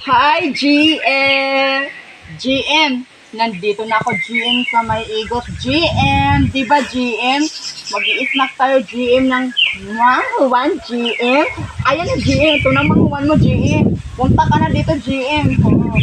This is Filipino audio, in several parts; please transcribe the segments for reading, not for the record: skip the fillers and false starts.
Hi, GM! GM, nandito na ako, GM, sa may igot. GM, di ba, GM? Mag-i-snack tayo, GM, ng manhuwan, GM. Ayan na, GM. Ito na manhuwan mo, GM. Punta ka na dito, GM. Oh,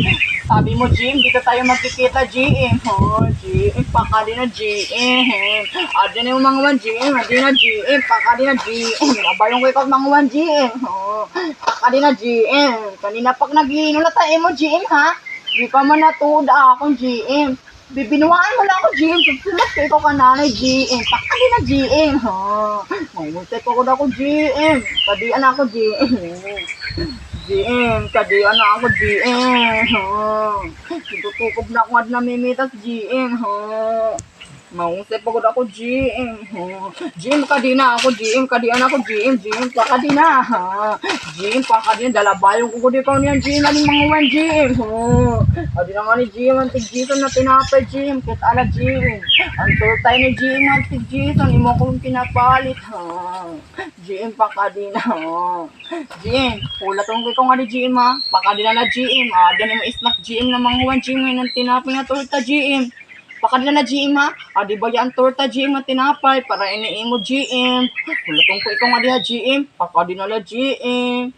sabi mo, GM, dito tayo magkikita, GM. Oh, GM, pakali na, GM. Adi na yung manhuwan, GM. Adi na, GM. Pakali na, GM. Nabayong ko ikaw manhuwan, GM. Oh, pakali na, GM. Kanina pag nag-iinula tayo mo, GM, ha? Di pa man natuda akong GM. Bibinuhaan mo lang ako, GM. Susulat ko ikaw kananay, GM. Pakali na, GM. Ha? Mamutek ko na ako, GM. Kadian ako, GM. GM, kadian na ako, GM. Ha? Tutukob na ako at namimitas, GM. Ha? Mausap pagod ako, GM. Oh. GM, kadina ako, GM. Kadian ako, GM. GM, pakadina. Ha? GM, pakadina. Dalabayong ko di pa niyan, GM. Aling mga wan, GM. Oh. Adi na nga ni GM. Antig Jason na tinapay, GM. Kit ala, GM. Ang turtay ni GM. Antig Jason. Imo kong pinapalit. Ha? GM, pakadina. Ha? GM, pulatong ko nga ni GM, ha? Pakadina na, GM. Adi na mo isnak, GM na mga wan, GM. Ngayon ang tinapay na turta, GM. Pakadila na, GM, ha? Di ba yan torta, GM, na tinapay para iniimo, GM. Kulatong ko ikaw nga diha, GM. Pakadila na, GM.